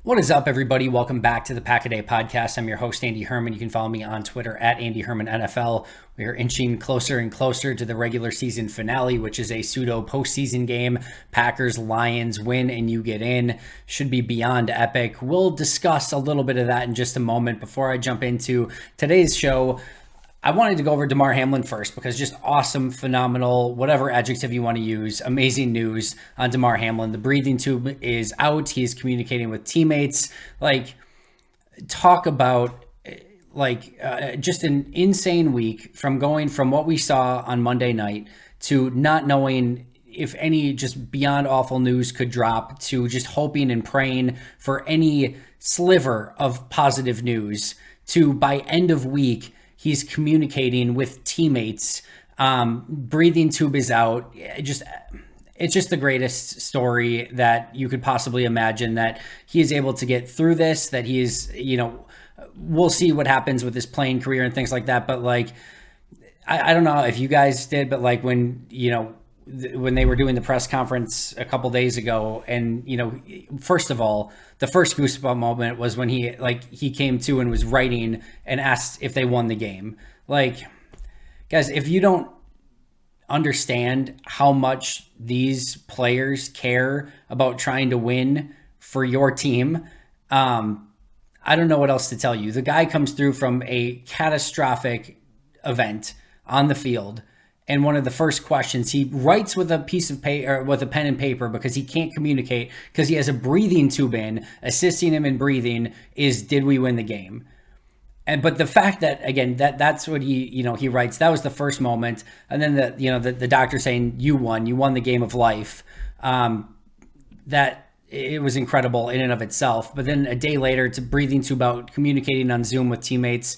What is up, everybody? Welcome back to the Pack a Day podcast. I'm your host, Andy Herman. You can follow me on Twitter at Andy Herman NFL. We are inching closer and closer to the regular season finale, which is a pseudo postseason game. Packers, Lions win and you get in. Should be beyond epic. We'll discuss a little bit of that in just a moment. Before I jump into today's show, I wanted to go over Demar Hamlin first because just awesome, phenomenal, whatever adjective you want to use, amazing news on Demar Hamlin. The breathing tube is out. He's communicating with teammates. Talk about just an insane week from going from what we saw on Monday night to not knowing if any just beyond awful news could drop to just hoping and praying for any sliver of positive news to by end of week, he's communicating with teammates. Breathing tube is out. It's just the greatest story that you could possibly imagine, that he is able to get through this, that he is, we'll see what happens with his playing career and things like that. But I don't know if you guys did, but when they were doing the press conference a couple days ago, and first of all, the first goosebump moment was when he came to and was writing and asked if they won the game. Guys, if you don't understand how much these players care about trying to win for your team, I don't know what else to tell you. The guy comes through from a catastrophic event on the field, and one of the first questions he writes with a piece of paper, or with a pen and paper, because he can't communicate because he has a breathing tube in, assisting him in breathing, is, did we win the game? But the fact that, again, that's what he writes, that was the first moment. And then the doctor saying you won the game of life. That it was incredible in and of itself. But then a day later, it's a breathing tube out, communicating on Zoom with teammates.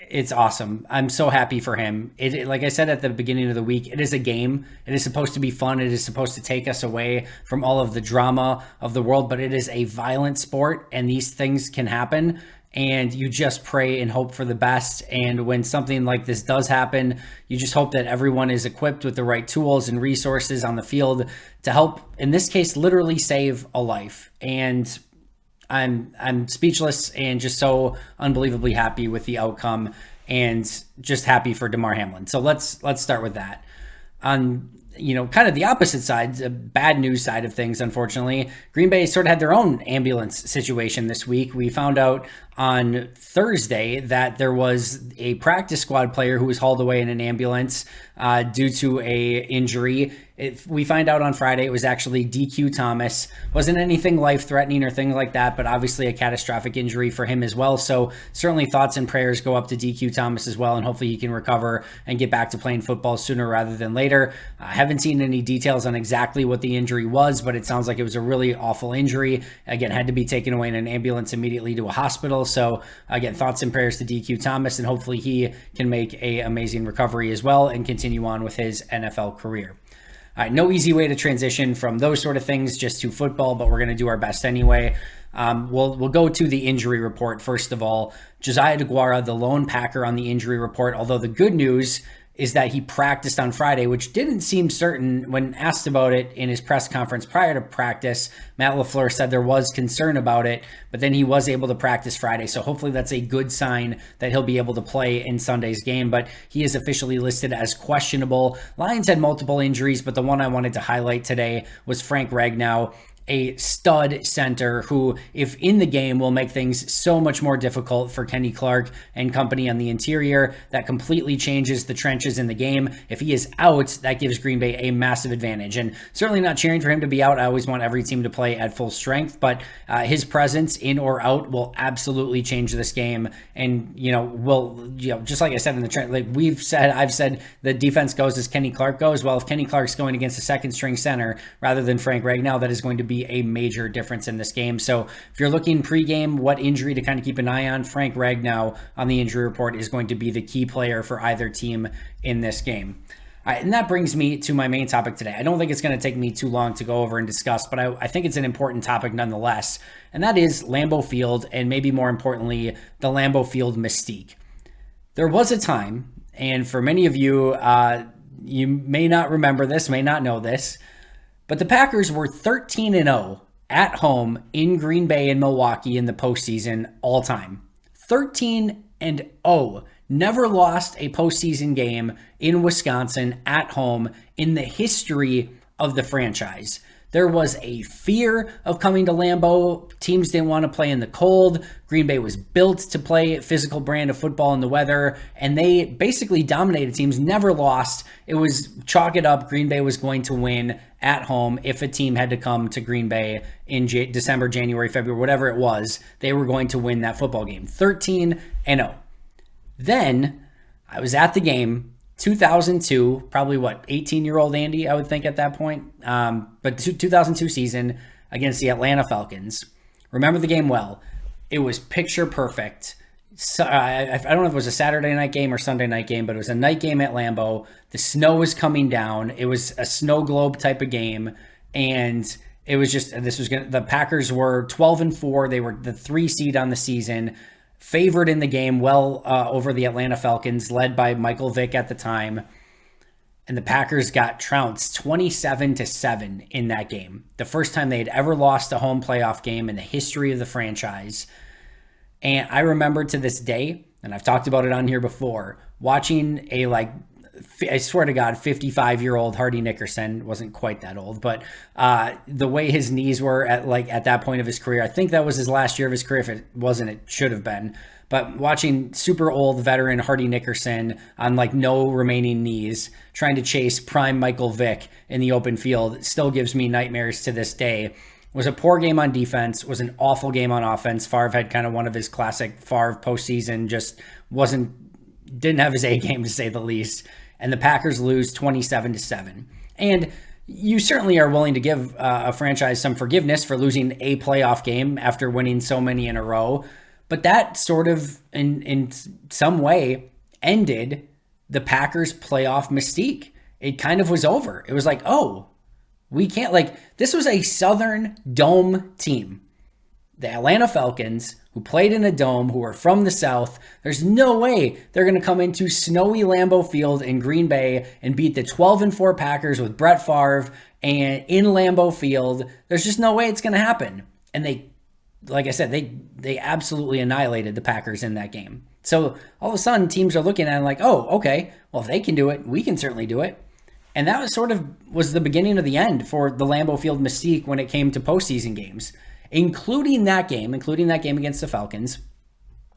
It's awesome. I'm so happy for him. Like I said at the beginning of the week, it is a game. It is supposed to be fun. It is supposed to take us away from all of the drama of the world, but it is a violent sport and these things can happen, and you just pray and hope for the best. And when something like this does happen, you just hope that everyone is equipped with the right tools and resources on the field to help, in this case, literally save a life. And I'm speechless and just so unbelievably happy with the outcome, and just happy for Demar Hamlin. So let's start with that. On kind of the opposite side, the bad news side of things, unfortunately, Green Bay sort of had their own ambulance situation this week. We found out on Thursday that there was a practice squad player who was hauled away in an ambulance due to a injury. We find out on Friday it was actually DQ Thomas. Wasn't anything life-threatening or things like that, but obviously a catastrophic injury for him as well. So certainly thoughts and prayers go up to DQ Thomas as well, and hopefully he can recover and get back to playing football sooner rather than later. I haven't seen any details on exactly what the injury was, but it sounds like it was a really awful injury. Again, had to be taken away in an ambulance immediately to a hospital. So again, thoughts and prayers to DQ Thomas, and hopefully he can make an amazing recovery as well and continue on with his NFL career. All right, no easy way to transition from those sort of things just to football, but we're going to do our best anyway. We'll go to the injury report first of all. Josiah DeGuara, the lone Packer on the injury report, although the good news is that he practiced on Friday, which didn't seem certain when asked about it in his press conference prior to practice. Matt LaFleur said there was concern about it, but then he was able to practice Friday. So hopefully that's a good sign that he'll be able to play in Sunday's game, but he is officially listed as questionable. Lions had multiple injuries, but the one I wanted to highlight today was Frank Ragnow, a stud center who, if in the game, will make things so much more difficult for Kenny Clark and company on the interior. That completely changes the trenches in the game. If he is out, that gives Green Bay a massive advantage, and certainly not cheering for him to be out. I always want every team to play at full strength, but his presence in or out will absolutely change this game. And just like I said in the trend, I've said the defense goes as Kenny Clark goes. Well, if Kenny Clark's going against a second string center rather than Frank Ragnow, that is going to be a major difference in this game. So if you're looking pregame, what injury to kind of keep an eye on, Frank Ragnow on the injury report is going to be the key player for either team in this game. All right, and that brings me to my main topic today. I don't think it's going to take me too long to go over and discuss, but I think it's an important topic nonetheless, and that is Lambeau Field, and maybe more importantly, the Lambeau Field mystique. There was a time, and for many of you, you may not remember this, may not know this, but the Packers were 13-0 at home in Green Bay and Milwaukee in the postseason all time. 13-0. Never lost a postseason game in Wisconsin at home in the history of the franchise. There was a fear of coming to Lambeau. Teams didn't want to play in the cold. Green Bay was built to play a physical brand of football in the weather, and they basically dominated teams, never lost. It was chalk it up. Green Bay was going to win at home. If a team had to come to Green Bay in December, January, February, whatever it was, they were going to win that football game. 13-0. Then I was at the game. 2002, probably 18-year-old Andy, I would think at that point. But 2002 season against the Atlanta Falcons. Remember the game well. It was picture perfect. So, I don't know if it was a Saturday night game or Sunday night game, but it was a night game at Lambeau. The snow was coming down. It was a snow globe type of game. And it was just, the Packers were 12-4. They were the 3 seed on the season. Favored in the game, over the Atlanta Falcons, led by Michael Vick at the time. And the Packers got trounced 27-7 in that game. The first time they had ever lost a home playoff game in the history of the franchise. And I remember to this day, and I've talked about it on here before, watching I swear to God, 55-year-old Hardy Nickerson, wasn't quite that old, but the way his knees were at that point of his career, I think that was his last year of his career. If it wasn't, it should have been. But watching super old veteran Hardy Nickerson on no remaining knees, trying to chase prime Michael Vick in the open field, still gives me nightmares to this day. It was a poor game on defense, was an awful game on offense. Favre had kind of one of his classic Favre postseason, just didn't have his A game to say the least. And the Packers lose 27-7. And you certainly are willing to give a franchise some forgiveness for losing a playoff game after winning so many in a row. But that sort of, in some way, ended the Packers' playoff mystique. It kind of was over. It was we can't, this was a Southern Dome team. The Atlanta Falcons, who played in a dome, who are from the South, there's no way they're going to come into snowy Lambeau Field in Green Bay and beat the 12-4 Packers with Brett Favre and in Lambeau Field. There's just no way it's going to happen. And they, like I said, they absolutely annihilated the Packers in that game. So all of a sudden, teams are looking at it okay, well, if they can do it, we can certainly do it. And that was the beginning of the end for the Lambeau Field mystique when it came to postseason games. Including that game against the Falcons.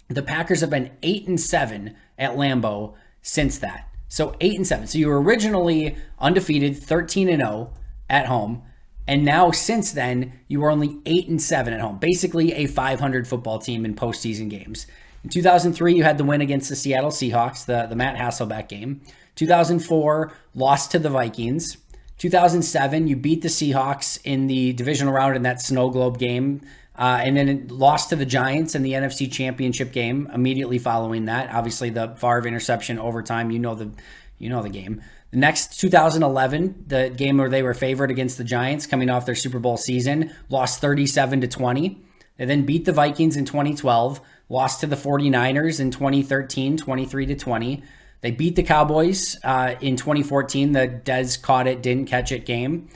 The Packers have been 8-7 at Lambeau since that. So 8-7. So you were originally undefeated, 13-0 at home. And now since then, you were only 8-7 at home. Basically a 500 football team in postseason games. In 2003, you had the win against the Seattle Seahawks, the Matt Hasselbeck game. 2004, lost to the Vikings. 2007, you beat the Seahawks in the divisional round in that snow globe game, and then lost to the Giants in the NFC Championship game immediately following that. Obviously, the Favre interception overtime, you know the game. The next 2011, the game where they were favored against the Giants coming off their Super Bowl season, lost 37-20. They then beat the Vikings in 2012, lost to the 49ers in 2013, 23-20. They beat the Cowboys in 2014, the Dez caught it, didn't catch it game.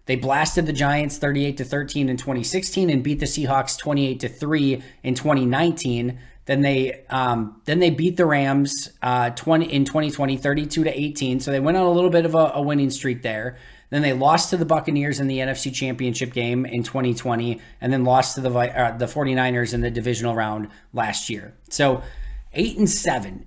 They blasted the Giants 38-13 in 2016 and beat the Seahawks 28-3 in 2019. Then they beat the Rams in 2020 32-18. So they went on a little bit of a winning streak there. Then they lost to the Buccaneers in the NFC Championship game in 2020, and then lost to the 49ers in the divisional round last year. So 8-7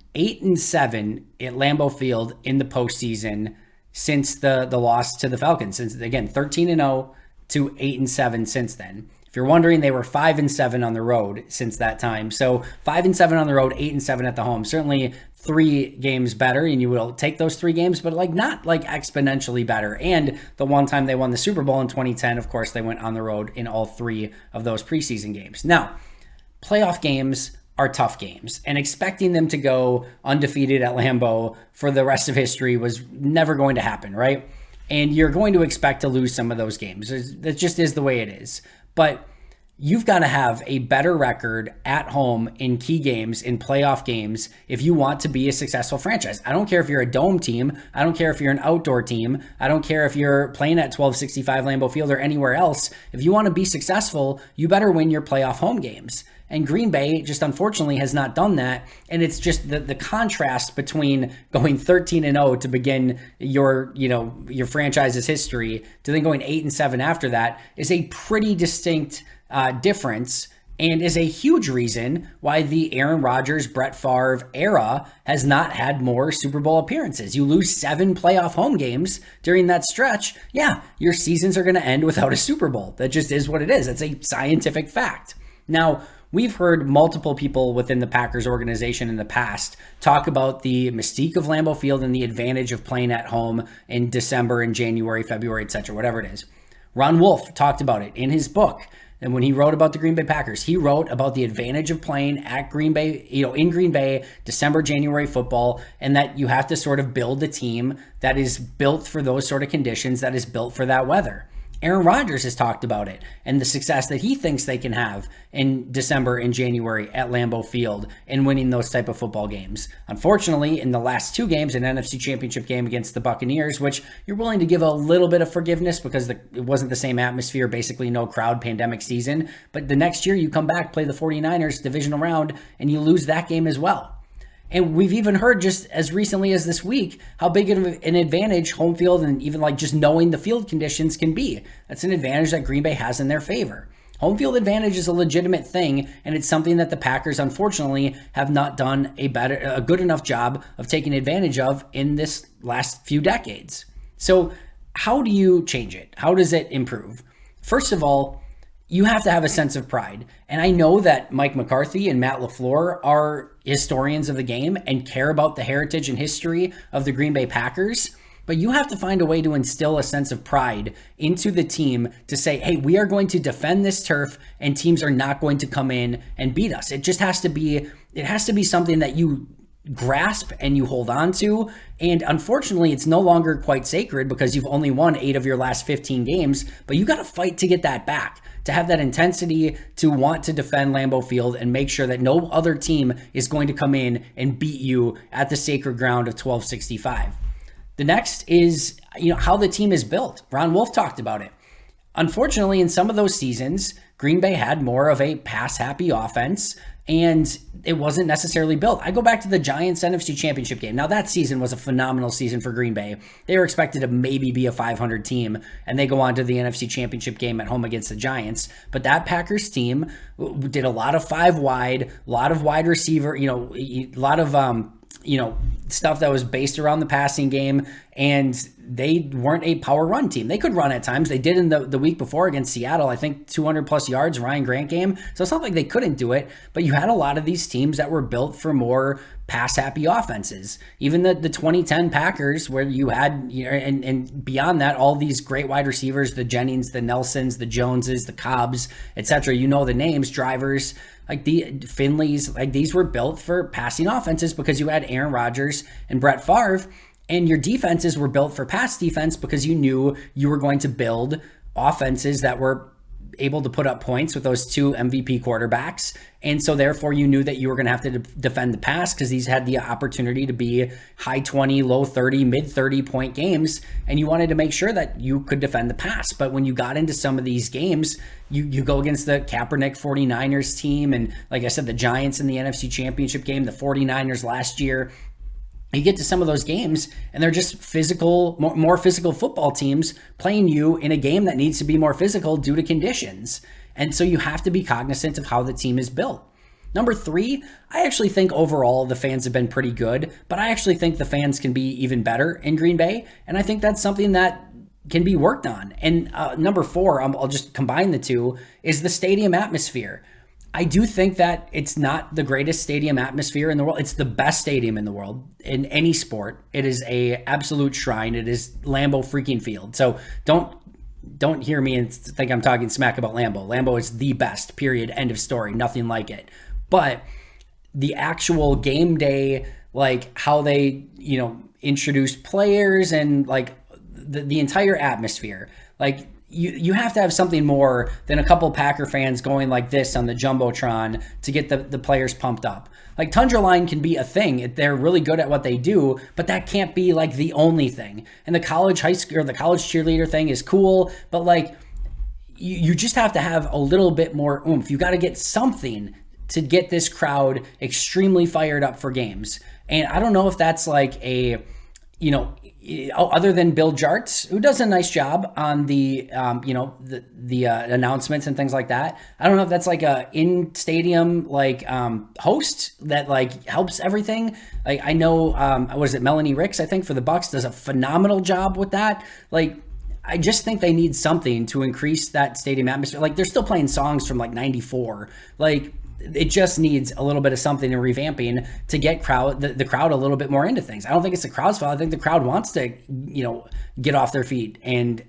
at Lambeau Field in the postseason since the loss to the Falcons. Since, again, 13-0 to 8-7 since then. If you're wondering, they were 5-7 on the road since that time. So 5-7 on the road, 8-7 at the home. Certainly 3 games better, and you will take those 3 games, but not exponentially better. And the one time they won the Super Bowl in 2010, of course, they went on the road in all 3 of those preseason games. Now, playoff games are tough games, and expecting them to go undefeated at Lambeau for the rest of history was never going to happen, right? And you're going to expect to lose some of those games. That just is the way it is. But you've got to have a better record at home in key games, in playoff games, if you want to be a successful franchise. I don't care if you're a dome team. I don't care if you're an outdoor team. I don't care if you're playing at 1265 Lambeau Field or anywhere else. If you want to be successful, you better win your playoff home games. And Green Bay just unfortunately has not done that. And it's just the contrast between going 13-0 to begin your franchise's history to then going 8-7 after that is a pretty distinct difference, and is a huge reason why the Aaron Rodgers, Brett Favre era has not had more Super Bowl appearances. You lose 7 playoff home games during that stretch. Yeah, your seasons are going to end without a Super Bowl. That just is what it is. It's a scientific fact. Now, we've heard multiple people within the Packers organization in the past talk about the mystique of Lambeau Field and the advantage of playing at home in December and January, February, etc., whatever it is. Ron Wolf talked about it in his book. And when he wrote about the Green Bay Packers, he wrote about the advantage of playing at Green Bay, in Green Bay, December, January football, and that you have to sort of build a team that is built for those sort of conditions, that is built for that weather. Aaron Rodgers has talked about it and the success that he thinks they can have in December and January at Lambeau Field in winning those type of football games. Unfortunately, in the last 2 games, an NFC Championship game against the Buccaneers, which you're willing to give a little bit of forgiveness because it wasn't the same atmosphere, basically no crowd, pandemic season. But the next year you come back, play the 49ers divisional round, and you lose that game as well. And we've even heard just as recently as this week how big of an advantage home field and even like just knowing the field conditions can be. That's an advantage that Green Bay has in their favor. Home field advantage is a legitimate thing, and it's something that the Packers unfortunately have not done a good enough job of taking advantage of in this last few decades. So how do you change it? How does it improve? First of all, you have to have a sense of pride. And I know that Mike McCarthy and Matt LaFleur are historians of the game and care about the heritage and history of the Green Bay Packers, but you have to find a way to instill a sense of pride into the team to say, hey, we are going to defend this turf and teams are not going to come in and beat us. It has to be something that you grasp and you hold on to. And unfortunately, it's no longer quite sacred because you've only won 8 of your last 15 games, but you got to fight to get that back, to have that intensity, to want to defend Lambeau Field and make sure that no other team is going to come in and beat you at the sacred ground of 1265. The next is, how the team is built. Ron Wolf talked about it. Unfortunately, in some of those seasons, Green Bay had more of a pass-happy offense, and it wasn't necessarily built. I go back to the Giants NFC Championship game. Now, that season was a phenomenal season for Green Bay. They were expected to maybe be a 500 team, and they go on to the NFC Championship game at home against the Giants. But that Packers team did a lot of 5 wide, a lot of wide receiver, a lot of stuff that was based around the passing game, and they weren't a power run team. They could run at times. They did in the week before against Seattle, I think 200 plus yards, Ryan Grant game. So it's not like they couldn't do it, but you had a lot of these teams that were built for more pass-happy offenses. Even the 2010 Packers, where you had, and beyond that, all these great wide receivers, the Jennings, the Nelsons, the Joneses, the Cobbs, etc. The names, drivers, like the Finleys, like these were built for passing offenses because you had Aaron Rodgers and Brett Favre, and your defenses were built for pass defense because you knew you were going to build offenses that were able to put up points with those 2 MVP quarterbacks. And so therefore you knew that you were going to have to defend the pass because these had the opportunity to be high 20, low 30, mid 30 point games. And you wanted to make sure that you could defend the pass. But when you got into some of these games, you go against the Kaepernick 49ers team. And like I said, the Giants in the NFC Championship game, the 49ers last year. You get to some of those games and they're just physical, more physical football teams playing you in a game that needs to be more physical due to conditions. And so you have to be cognizant of how the team is built. Number 3, I actually think overall the fans have been pretty good, but I actually think the fans can be even better in Green Bay. And I think that's something that can be worked on. And number 4, I'll just combine the two, is the stadium atmosphere. I do think that it's not the greatest stadium atmosphere in the world. It's the best stadium in the world in any sport. It is a absolute shrine. It is Lambeau freaking Field. So don't hear me and think I'm talking smack about Lambeau. Lambeau is the best, period, end of story, nothing like it. But the actual game day, like how they, introduce players and like the entire atmosphere, like you have to have something more than a couple Packer fans going like this on the Jumbotron to get the players pumped up. Like, Tundra Line can be a thing. They're really good at what they do, but that can't be like the only thing. And the college high school or the college cheerleader thing is cool, but like you just have to have a little bit more oomph. You got to get something to get this crowd extremely fired up for games. And I don't know if that's like a, other than Bill Jarts, who does a nice job on the announcements and things like that. I don't know if that's like a in stadium host that like helps everything. Like, I know, was it Melanie Ricks, I think, for the Bucks, does a phenomenal job with that. Like, I just think they need something to increase that stadium atmosphere. Like, they're still playing songs from like 94. Like, it just needs a little bit of something in revamping to get the crowd a little bit more into things. I don't think it's the crowd's fault. I think the crowd wants to, get off their feet and,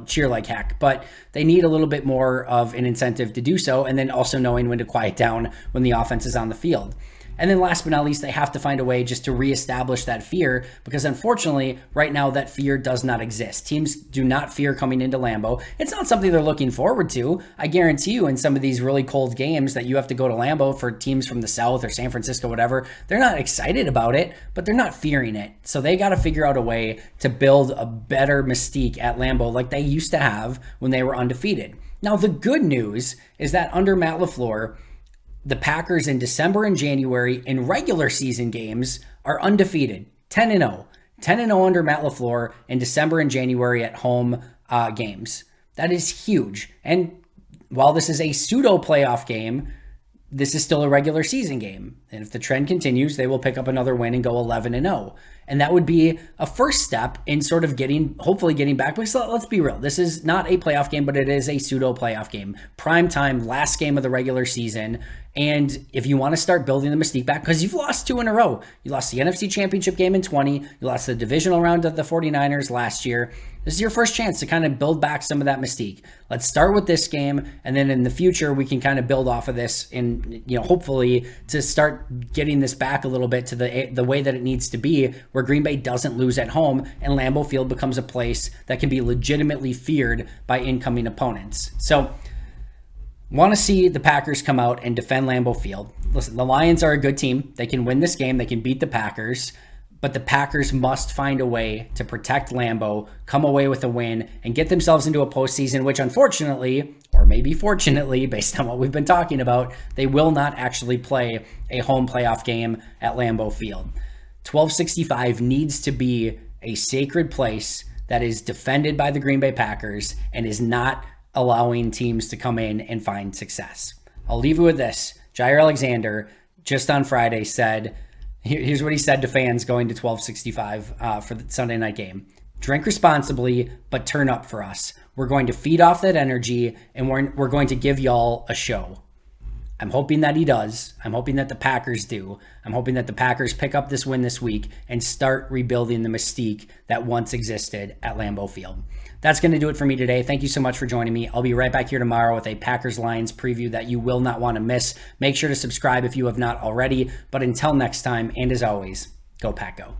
cheer like heck, but they need a little bit more of an incentive to do so. And then also knowing when to quiet down when the offense is on the field. And then last but not least, they have to find a way just to reestablish that fear, because unfortunately, right now, that fear does not exist. Teams do not fear coming into Lambeau. It's not something they're looking forward to. I guarantee you, in some of these really cold games that you have to go to Lambeau for teams from the South or San Francisco, whatever, they're not excited about it, but they're not fearing it. So they got to figure out a way to build a better mystique at Lambeau like they used to have when they were undefeated. Now, the good news is that under Matt LaFleur, the Packers in December and January in regular season games are undefeated, 10-0. 10-0 under Matt LaFleur in December and January at home games. That is huge. And while this is a pseudo playoff game, this is still a regular season game. And if the trend continues, they will pick up another win and go 11-0. And that would be a first step in sort of hopefully getting back. Because let's be real, this is not a playoff game, but it is a pseudo playoff game. Prime time, last game of the regular season. And if you want to start building the mystique back, because you've lost 2 in a row. You lost the NFC Championship game in 20. You lost the divisional round of the 49ers last year. This is your first chance to kind of build back some of that mystique. Let's start with this game, and then in the future, we can kind of build off of this and, hopefully to start getting this back a little bit to the way that it needs to be, where Green Bay doesn't lose at home and Lambeau Field becomes a place that can be legitimately feared by incoming opponents. So, want to see the Packers come out and defend Lambeau Field. Listen, the Lions are a good team. They can win this game. They can beat the Packers. But the Packers must find a way to protect Lambeau, come away with a win, and get themselves into a postseason, which unfortunately, or maybe fortunately, based on what we've been talking about, they will not actually play a home playoff game at Lambeau Field. 1265 needs to be a sacred place that is defended by the Green Bay Packers and is not allowing teams to come in and find success. I'll leave you with this. Jair Alexander, just on Friday, said, here's what he said to fans going to 1265 for the Sunday night game. Drink responsibly, but turn up for us. We're going to feed off that energy, and we're going to give y'all a show. I'm hoping that he does. I'm hoping that the Packers do. I'm hoping that the Packers pick up this win this week and start rebuilding the mystique that once existed at Lambeau Field. That's going to do it for me today. Thank you so much for joining me. I'll be right back here tomorrow with a Packers-Lions preview that you will not want to miss. Make sure to subscribe if you have not already. But until next time, and as always, go Pack Go.